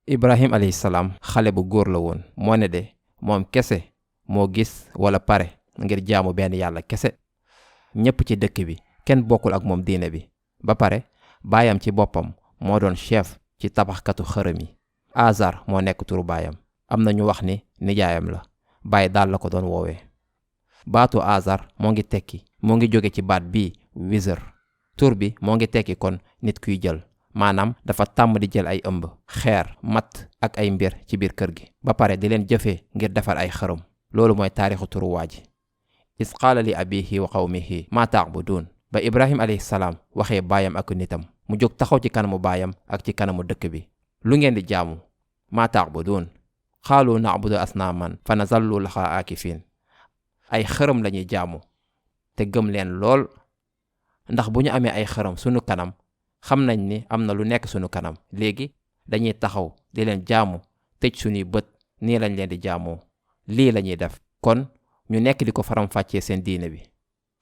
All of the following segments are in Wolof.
Ibrahim alayhi salaam xale bu góor la woon moo ne de moom kese moo gis wala pare ngir jaamu benn yàlla kese. ñépp ci dëkk bi kenn bokkul ak moom diine bi ba pare baayam ci boppam moo doon chef ci tabaxkatu xërëm yi. Azar moo nekk turu baayam. am na ñu wax ni nijaayam la baay daal la ko doon woowee. baatu Azar moo ngi tekki moo ngi jóge ci baat bii wizr. tur bi moo ngi tekki kon nit kuy jël maanaam dafa tàmm di jël ay ëmb xeer matt ak ay mbir ci biir kër gi ba pare di leen jëfee ngir defar ay xërëm. loolu mooy taarixu turu waa ji. is qaala li abihi wa qawmihi maa ta'buduun. ba Ibrahim alayhi salaam waxee baayam ak nitam mu jóg taxaw ci kanamu baayam ak ci kanamu dëkk bi. lu ngeen di jaamu. maa ta'buduun. qaalu na'budu asnaaman fa nazallu lahaa aakifiin. ay xërëm lañuy jaamu te gëm leen lool ndax bu ñu amee ay xërëm sunu kanam xam nañ ni am na lu nekk sunu kanam léegi dañuy taxaw di leen jaamu tëj sunuy bët nii lañ leen di jaamoo. lii lañuy def kon ñu nekk di ko faram-fàccee seen diine bi.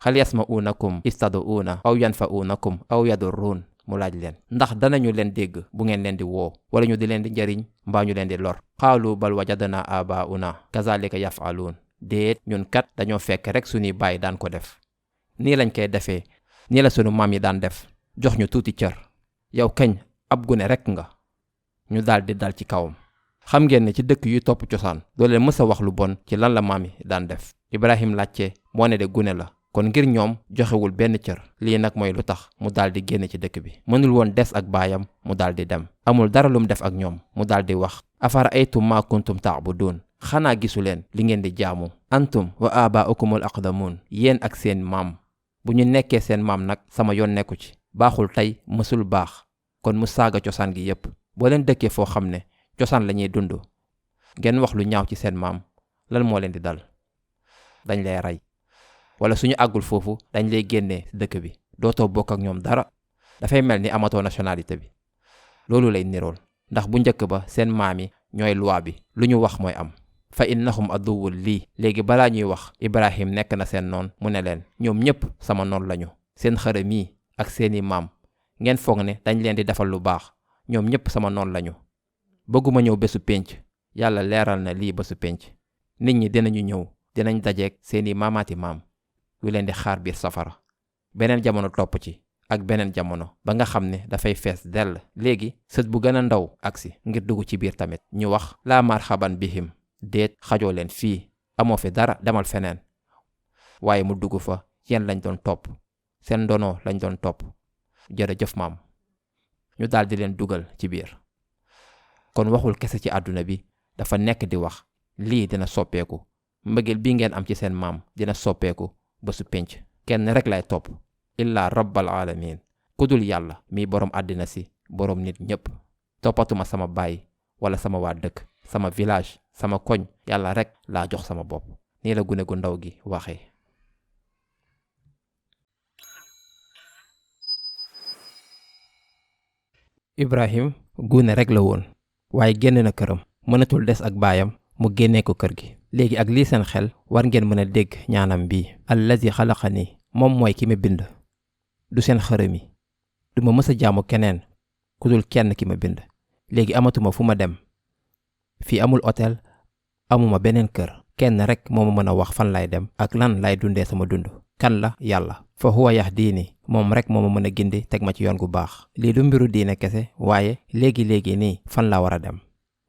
hal yasma'uunakum istad'uuna aw yanfa'uunakum aw yadurruun. mu laaj leen ndax danañu leen dégg bu ngeen leen di woo wala ñu di leen di njariñ mbaa ñu leen di lor. qaalu bal wajadna aabaa'una kazaalika yaf'aluun. déet ñun kat dañoo fekk rek suñuy baay daan ko def nii lañ koy defee nii la sunu maam yi daan def jox ñu tuuti cër. yow kañ ab gune rek nga. ñu daal di dal ci kawam. xam ngeen ne ci dëkk yu topp cosaan doo leen mës a wax lu bon ci lan la maam yi daan def. Ibrahim laajte moo ne de gune la kon ngir ñoom joxewul benn cër. lii nag mooy lu tax mu daal di génn ci dëkk bi. mënul woon des ak baayam mu daal di dem. amul dara lum def ak ñoom mu daal di wax afara aytum maa kuntum ta'buduun. xanaa gisu leen li ngeen di jaamu. antum wa abaa'ukumul aqdamuun. yéen ak seen maam. bu ñu nekkee seen maam nag sama yoon nekku ci. baaxul tey mësul baax kon mu saaga cosaan gi yépp. boo leen dëkkee foo xam ne cosaan la ñuy dund ngeen wax lu ñaaw ci seen maam lan moo leen di dal. dañ lay rey wala suñu àggul foofu dañ lay génnee dëkk bi dootoo bokk ak ñoom dara. dafay mel ni amatoo nationalité bi. loolu lay nirool ndax bu njëkk ba seen maam yi ñooy loi bi lu ñu wax mooy am. fa innahum aduwwul lii. léegi balaa ñuy wax Ibrahim nekk na seen noon mu ne leen ñoom ñépp sama noon lañu. seen xërëm yi ak seeni maam ngeen foog ne dañ leen di defal lu baax ñoom ñépp sama noon lañu. bëgguma ñëw bésu pénc. yàlla leeral na lii bésu pénc. nit ñi dinañu ñëw dinañ dajeek seeni maamaati maam yu leen di xaar biir safara. beneen jamono topp ci ak beneen jamono ba nga xam ne dafay fees dell. léegi sët bu gën a ndaw agsi ngir dugg ci biir tamit ñu wax laa marhaban bihim. déet xajoo leen fii amoo fi dara demal feneen. waaye mu dugg fa yéen lañ doon topp seen ndono lañ doon topp jërëjëf maam. ñu daal di leen dugal ci biir. kon waxul kese ci àdduna bi dafa nekk di wax lii dina soppeeku. mbëggeel bi ngeen am ci seen maam dina soppeeku ba su penc. kenn rek lay topp illaa rabbal alamin ku dul yàlla mi boroom àddina si boroom nit ñépp. toppatuma sama baay wala sama waa dëkk sama village sama koñ yàlla rek laa jox sama bopp. nii la gune gu ndaw gi waxee. Ibrahim gune rek la woon waaye génn na këram mënatul des ak baayam mu génnee ko kër gi. léegi ak lii seen xel war ngeen mën a dégg ñaanam bii. allazi xalaqani moom mooy ki ma bind. du seen xërëm yi. du ma mës a jaamu keneen ku dul kenn ki ma bind. léegi amatuma fu ma dem. fii amul hôtel amuma beneen kër. kenn rek moo ma mën a wax fan lay dem ak lan lay dundee sama dund. kan la yàlla. fa huwa yahdiini moom rek moo ma mën a gindi teg ma ci yoon gu baax. lii du mbiru diine kese waaye léegi nii fan la war a dem.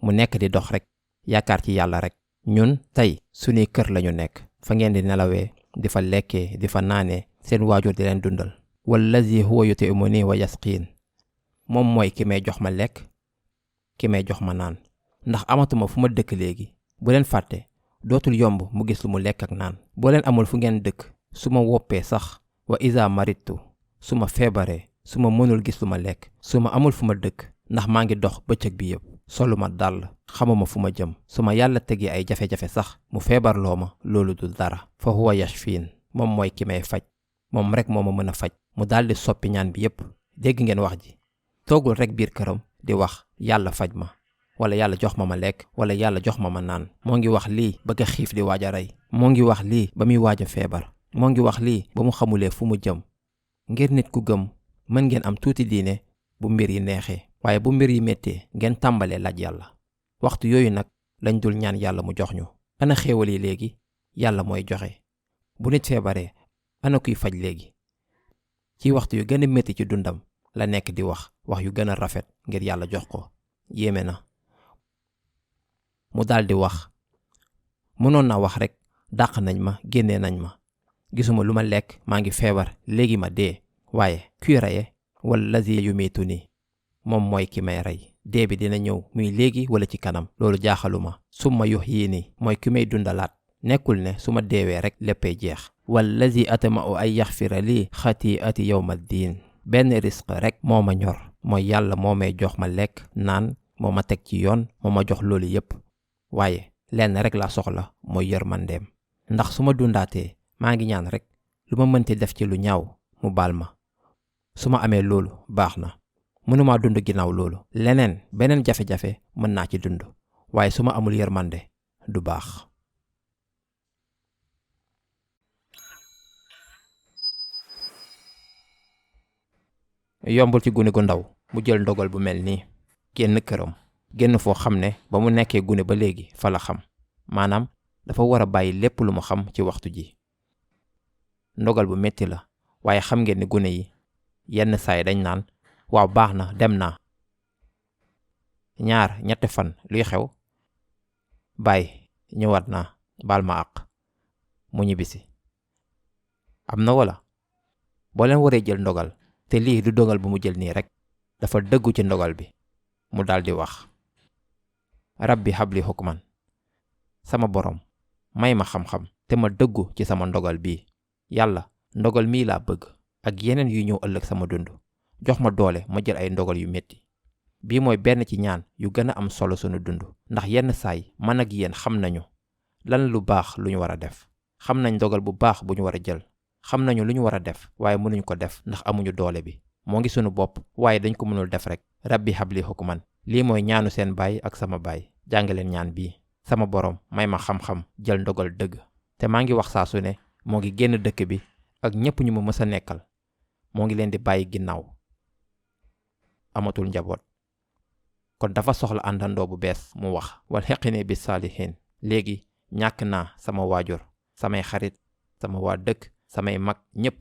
mu nekk di dox rek yaakaar ci yàlla rek. ñun tey suñuy kër lañu nekk. fa ngeen di nelawee di fa lekkee di fa naanee seen waajur di leen dundal. wallazi huwa yut'imuni wa yasqiin moom mooy ki may jox ma lekk ki may jox ma naan. ndax amatuma fu ma dëkk léegi. bu leen fàtte dootul yomb mu gis lu mu lekk ak naan. boo leen amul fu ngeen dëkk su ma woppee sax wa iza maritu su ma feebaree su ma mënul gis lu ma lekk su ma amul fu ma dëkk ndax maa ngi dox bëccëg bi yépp soluma dàll xamuma fu ma jëm su ma yàlla tegee ay jafe-jafe sax mu feebarloo ma loolu du dara. fa huwa yashfiin moom mooy ki may faj moom rek moo ma mën a faj. mu daldi soppi ñaan bi yépp. dégg ngeen wax ji. toogul rek biir këram di wax yàlla faj ma wala yàlla jox ma lekk wala yàlla jox ma naan. moo ngi wax lii bëgg a xiif di waaj a rey. moo ngi wax lii ba muy waaj a feebar. moo ngi wax lii ba mu xamulee fu mu jëm. ngir nit ku gëm mën ngeen am tuuti diine bu mbir yi neexee waaye bu mbir yi méttee ngeen tàmbalee laaj yàlla. waxtu yooyu nag lañ dul ñaan yàlla mu jox ñu. ana xéewal yi léegi? yàlla mooy joxe. bu nit feebaree ana kuy faj léegi? ci waxtu yu gën a métti ci dundam la nekk di wax yu gën a rafet ngir yàlla jox ko. yéeme na. mu daldi wax, mënoon naa wax rek dàq nañ ma, génnee nañ ma, gisuma lu ma lekk, maa ngi feebar, léegi ma dee. waaye kuy reye? wallazi yumiituni, moom mooy ki may rey. dee bi dina ñëw muy léegi wala ci kanam, loolu jaaxaluma. summa yuhyiini, mooy ki may dundalaat. nekkul ne su ma deewee rek léppay jeex. wallazi atma'u ay yaxfira lii xati'ati yawma diin, benn risque rek moo ma ñor, mooy yàlla moo may jox ma lekk naan, moo ma teg ci yoon, moo ma jox loolu yépp. waaye lenn rek laa soxla, mooy yërmandeem. ndax su ma dundaatee maa ngi ñaan rek lu ma mënti def ci lu ñaaw mu baal ma. su ma amee loolu baax na. mënumaa dund ginnaaw loolu. beneen jafe-jafe mën naa ci dund, waaye su ma amul yërmande du baax. yombul ci gune gu ndaw mu jël ndogal bu mel nii. génn këram, génn foo xam ne ba mu nekkee gune ba léegi fa la xam. maanaam dafa war a bàyyi lépp lu mu xam ci waxtu ji. ndogal bu metti la, waaye xam ngeen ni gune yi yenn saay dañ naan waaw baax na, dem naa. 2-3 fan luy xew? bàyyi ñëwaat naa, baal ma àq, mu ñibbisi. am na wala? boo leen waree jël ndogal te lii du dogal bu mu jël nii rek, dafa dëggu ci ndogal bi. mu daldi wax, rabbi habli hukman, sama borom may ma xam-xam te ma dëggu ci sama ndogal bii. yàlla, ndogal mii laa bëgg ak yeneen yu ñëw ëllëg sama dund. jox ma doole ma jël ay ndogal yu metti. bii mooy benn ci ñaan yu gën a am solo sunu dund, ndax yenn saay man ak yéen xam nañu lan lu baax lu ñu war a def. xam nañ ndogal bu baax bu ñu war a jël. xam nañu lu ñu war a def, waaye mënuñ ko def ndax amuñu doole bi. moo ngi sunu bopp, waaye dañ ko mënul def rek. rabbi habli hukman, lii mooy ñaanu seen baay ak sama baay. jàngaleen ñaan bii. sama borom may ma xam-xam jël ndogal dëgg. te maa ngi wax saa su ne moo ngi génn dëkk bi ak ñépp ñu ma mës a nekkal. moo ngi leen di bàyyi ginnaaw. amatul njaboot. kon dafa soxla àndandoo bu bees. mu wax, wal xeqine bi saalihin, léegi ñàkk naa sama waajur, samay xarit, sama waa dëkk, samay mag, ñépp.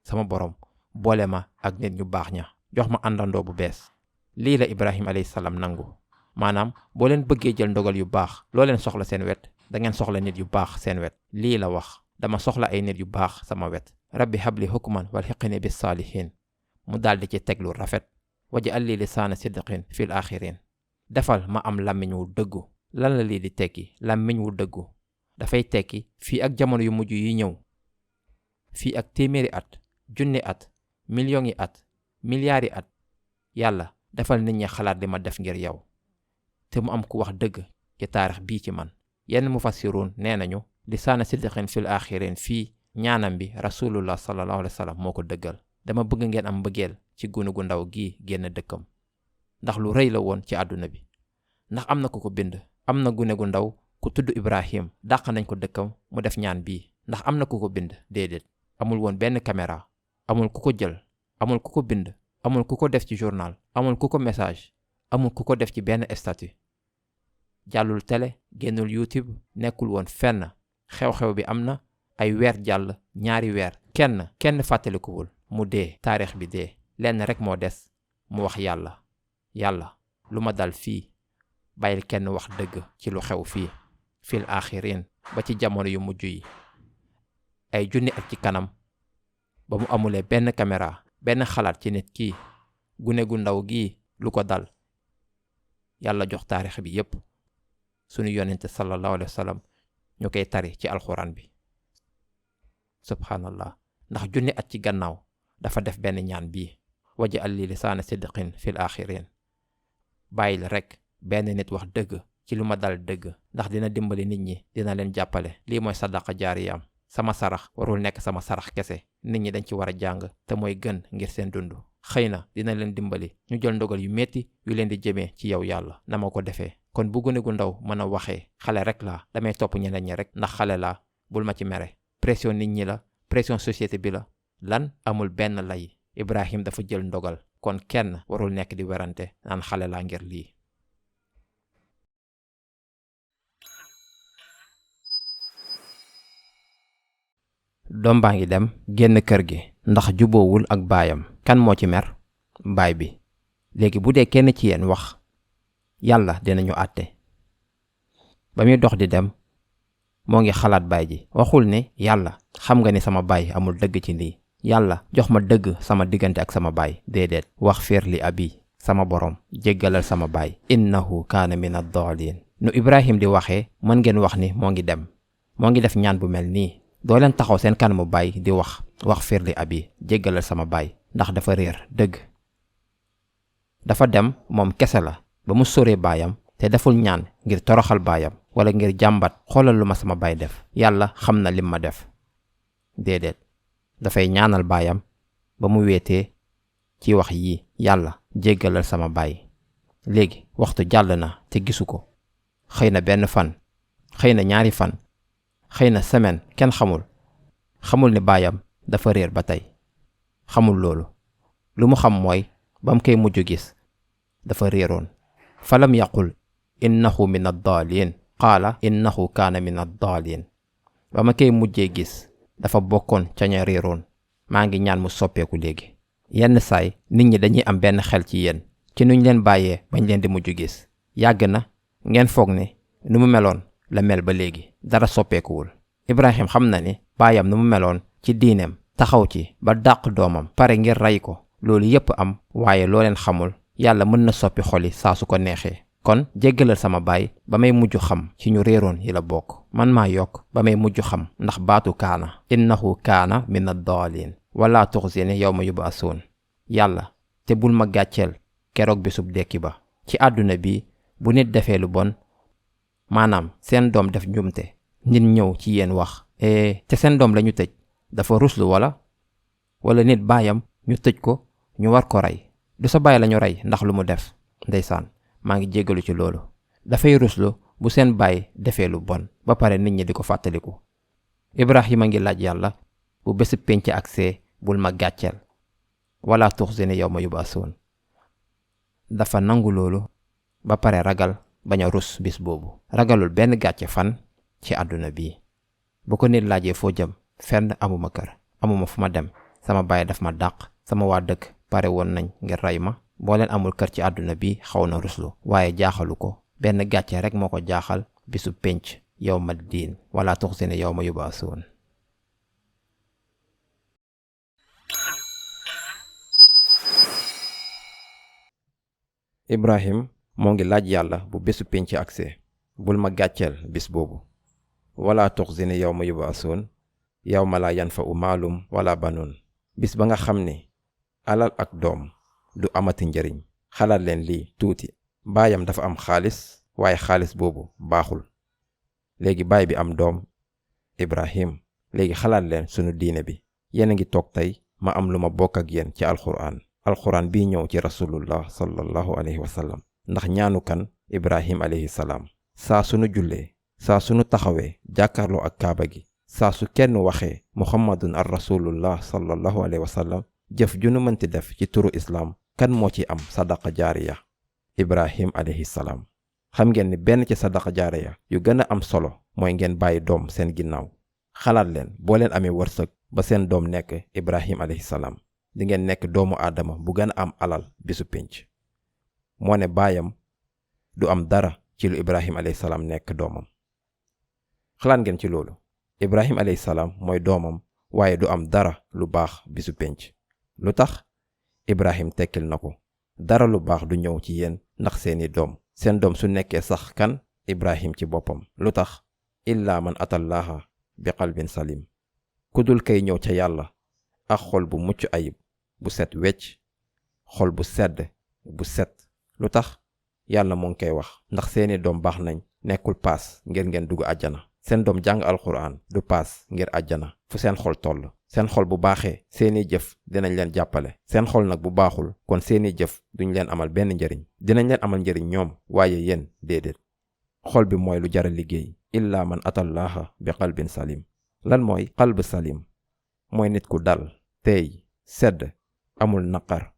sama borom boole ma ak nit ñu baax ña, jox ma àndandoo bu bees. lii la Ibrahim alayhi salaam nangu. maanaam boo leen bëggee jël ndogal yu baax, loo leen soxla seen wet, da ngeen soxla nit yu baax seen wet. lii la wax, dama soxla ay nit yu baax sama wet. rabbi habli hukman wal hiqni bis saalihin. mu daldi ci teg lu rafet. waj'al li lisaana sidqin fil axirin. defal ma am làmmiñ wu dëggu. lan la lii di tekki? làmmiñ wu dëggu dafay tekki fii ak jamono yu mujj yi ñëw, fii ak téeméeri at, junni at, millions yi at, milliards yi at, yàlla defal nit ñi xalaat li ma def ngir yow. te mu am ku wax dëgg ci taarix bii ci man. yenn mufassiruun nee nañu lisaana sidqin fil axirin fii ñaanam bi rasulullah sallallahu alayhi wa sallam moo ko dëggal. dama bëgg ngeen am mbëggeel ci gune gu ndaw gii génn dëkkam, ndax lu rëy la woon ci àdduna bi. ndax am na ku ko bind. am na gune gu ndaw ku tudd Ibrahim, dàq nañ ko dëkkam mu def ñaan bii. ndax am na ku ko bind? déedéet. amul woon benn caméra, amul ku ko jël, amul ku ko bind, amul ku ko def ci journal, amul ku ko message, amul ku ko def ci benn statut. jàllul télé, génnul YouTube, nekkul woon fenn. xew-xew bi am na ay weer jàll, 2 weer, kenn fàttalikuwul. mu dee, taarix bi dee. lenn rek moo des, mu wax yàlla lu ma dal fii, bàyyil kenn wax dëgg ci lu xew fii, fil axirin, ba ci jamono yu mujj yi. ay junni at ci kanam, ba mu amulee benn caméra, benn xalaat ci nit kii, gune gu ndaw gii lu ko dal. yàlla jox taarix bi yépp sunu yonente sallallahu alayhi wa sallam ñu koy tari ci alxuraan bi. subhanallah, ndax junni at ci gannaaw dafa def benn ñaan bii, waj'al li lisaana sidqin fil axirin. bàyyil rek benn nit wax dëgg ci lu ma dal dëgg, ndax dina dimbali nit ñi, dina leen jàppale. lii mooy sadaqa jaariyaam. sama sarax warul nekk sama sarax kese, nit ñi dañ ci war a jàng, te mooy gën ngir seen dund. xëy na dina leen dimbali ñu jël ndogal yu metti yu leen di jëmee ci yow yàlla, na ma ko defee. kon bu gune gu ndaw mën a waxee, xale rek laa, damay topp ñeneen ñi rek ndax xale laa, bul ma ci mere. pression nit ñi la, pression société bi la. lan amul benn lay. Ibrahim dafa jël ndogal, kon kenn warul nekk di werante naan xale laa ngir lii. doom baa ngi dem génn kër gi ndax juboowul ak baayam. kan moo ci mer? baay bi. léegi bu dee kenn ci yéen wax, yàlla dinañu àtte. ba muy dox di dem moo ngi xalaat baay ji. waxul ne yàlla xam nga ni sama baay amul dëgg ci lii, yàlla jox ma dëgg sama diggante ak sama baay. déedéet, wax fiir li abi, sama borom jéggalal sama baay, innahu kaana min ad-daalin. nu Ibrahim di waxee mën ngeen wax ni moo ngi dem, moo ngi def ñaan bu mel nii. doo leen taxaw seen kanamu baay di wax fiir li abi, jéggalal sama baay, ndax dafa réer dëgg. dafa dem moom kese la ba mu sóree baayam te deful ñaan ngir toroxal baayam wala ngir jàmbat xoolal lu ma sama baay def, yàlla xam na lim ma def. déedéet, dafay ñaanal baayam ba mu weetee ci wax yii, yàlla jéggalal sama baay. léegi waxtu jàll na te gisu ko. xëy na benn fan, xëy na ñaari fan, xëy na semaine, kenn xamul ne baayam dafa réer ba tey. xamul loolu. lu mu xam mooy ba mu koy mujj gis dafa réeroon. falam yaqul innahu min ad-daalin, qaala innahu kaana min ad-daalin. ba ma koy mujjee gis dafa bokkoon ca ña réeroon. maa ngi ñaan mu soppeeku léegi. yenn saay nit ñi dañuy am benn xel ci yéen ci nuñ leen bàyyee bañ leen di mujj gis. yàgg na ngeen foog ne nu mu meloon la mel ba léegi, dara soppeekuwul. Ibrahim xam na ni baayam nu mu meloon ci diineem, taxaw ci ba dàq doomam, pare ngir rey ko. loolu yépp am, waaye loo leen xamul, yàlla mën na soppi xoli saa su ko neexee. kon jéggalal sama baay ba may mujj xam ci ñu réeroon yi la bokk. man maa yokk ba may mujj xam, ndax baatu kaana, innahu kaana min ad-daalin wala tuxzini yawma yub'asuun. yàlla te bul ma gàcceel keroog bisub dekki ba. ci àdduna bi bu nit defee lu bon, maanaam seen doom def njumte, nit ñëw ci yéen wax te seen doom lañu tëj, dafa ruslu wala nit baayam ñu tëj ko, ñu war ko rey. du sa baay lañu rey ndax lu mu def. ndeysaan, maa ngi jéggalu ci loolu. dafay ruslu bu seen baay defee lu bon ba pare nit ñi di ko fàttaliku. Ibrahima ngi laaj yàlla bu bésu pénc agsee bul ma gàcceel, wala tuxzini yawma yub'asuun. dafa nangu loolu ba pare ragal bañ a rus bis boobu. ragalul benn gàcce fan ci àdduna bii. bu ko nit laajee foo jëm, fenn amuma kër, amuma fu ma dem, sama baay daf ma dàq, sama waa dëkk pare woon nañ ngir rey ma. boo leen amul kër ci àdduna bi xaw na ruslu, waaye jaaxalu ko. benn gàcce rek moo ko jaaxal, bisu pénc, yawma diin wala tuxzini yawma yub'asuun. Ibrahim moo ngi laaj yàlla bu bésu pénc agsee bul ma gàcceel bis boobu. wala tuxzini yawma yub'asuun, yawma laa yanfa'u maalum wala banuun. bis ba nga xam ne alal ak doom du amati njariñ. xalaat leen lii tuuti. baayam dafa am xaalis, waaye xaalis boobu baaxul. léegi baay bi am doom, Ibrahim. léegi xalaat leen sunu diine bi. yéen a ngi toog tey ma am lu ma bokk ak yéen ci alxuraan bii ñëw ci rasulullah sallallahu alayhi wa sallam. ndax ñaanu kan? Ibrahim alayhi salaam. saa sunu jullee, saa sunu taxawee jàkkaarloo ak kaaba gi, saa su kenn waxee muhammadun ar rasulullah sallallahu alayhi wa sallam, jëf ju nu mënti def ci turu islaam, kan moo ci am sadaqa jaariya? Ibrahim alayhi salaam. xam ngeen ni benn ci sadaqa jaariya yu gën a am solo mooy ngeen bàyyi doom seen ginnaaw. xalaat leen boo leen amee wërsëg ba seen doom nekk Ibrahim alayhi salaam, di ngeen nekk doomu aadama bu gën a am alal bisu pénc. moo ne baayam du am dara ci lu Ibrahim alayhi salaam nekk doomam. xalaat ngeen ci loolu. Ibrahim alayhi salaam mooy doomam, waaye du am dara lu baax bisu pénc. lu tax? Ibrahim tekkil na ko. dara lu baax du ñëw ci yéen ndax seeni doom. seen doom su nekkee sax kan? Ibrahim ci boppam. lu tax? illaa man atallaha bi qalbin salim. ku dul kay ñëw ca yàlla ak xol bu mucc ayib, bu set wecc, xol bu sedd, bu set. lu tax? yàlla mu ngi koy wax ndax seeni doom baax nañ, nekkul paas ngir ngeen dugg àjjana. seen doom jàng alxuraan du paas ngir àjjana. fu seen xol toll. seen xol bu baaxee seeni jëf dinañ leen jàppale. seen xol nag bu baaxul, kon seeni jëf duñ leen amal benn njariñ. dinañ leen amal njariñ ñoom, waaye yéen déedéet. xol bi mooy lu jara liggéey. illaa man atallaha bi qalbin salim. lan mooy qalb salim? mooy nit ku dal, teey, sedd, amul naqar.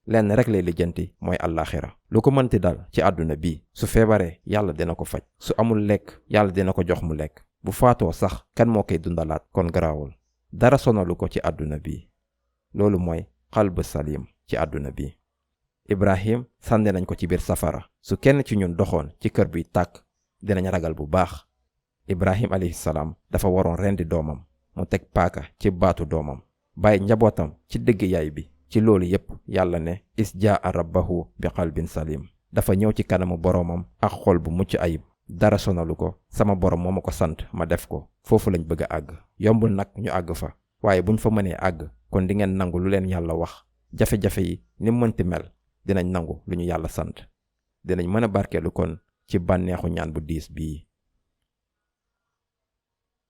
lenn rek lay lijjanti mooy àllaaxira. lu ko mënti dal ci àdduna bi su feebaree yàlla dina ko faj, su amul lekk yàlla dina ko jox mu lekk, bu faatoo sax kan moo koy dundalaat, kon garaawul. dara sonalu ko ci àdduna bi. loolu mooy xalbu salim ci àdduna bi. Ibrahim sànni nañ ko ci biir safara. su kenn ci ñun doxoon ci kër biy tàkk dinañ ragal bu baax. Ibrahim alayhi salaam dafa waroon rendi doomam, mu teg paaka ci baatu doomam, bàyyi njabootam ci dëgg yaay bi. ci loolu yépp yàlla ne is jaa rabbahu bi qalbin salim. dafa ñëw ci kanamu boroomam ak xol bu mucc ayib. dara sonalu ko, sama boroom moo ma ko sant ma def ko. foofu lañ bëgg a àgg. yombul nag ñu àgg fa, waaye buñ fa mënee àgg kon di ngeen nangu lu leen yàlla wax. jafe-jafe yi ni mënti mel dinañ nangu lu ñu yàlla sant. dinañ mën a barkeelu kon ci bànneexu ñaan bu diis bii.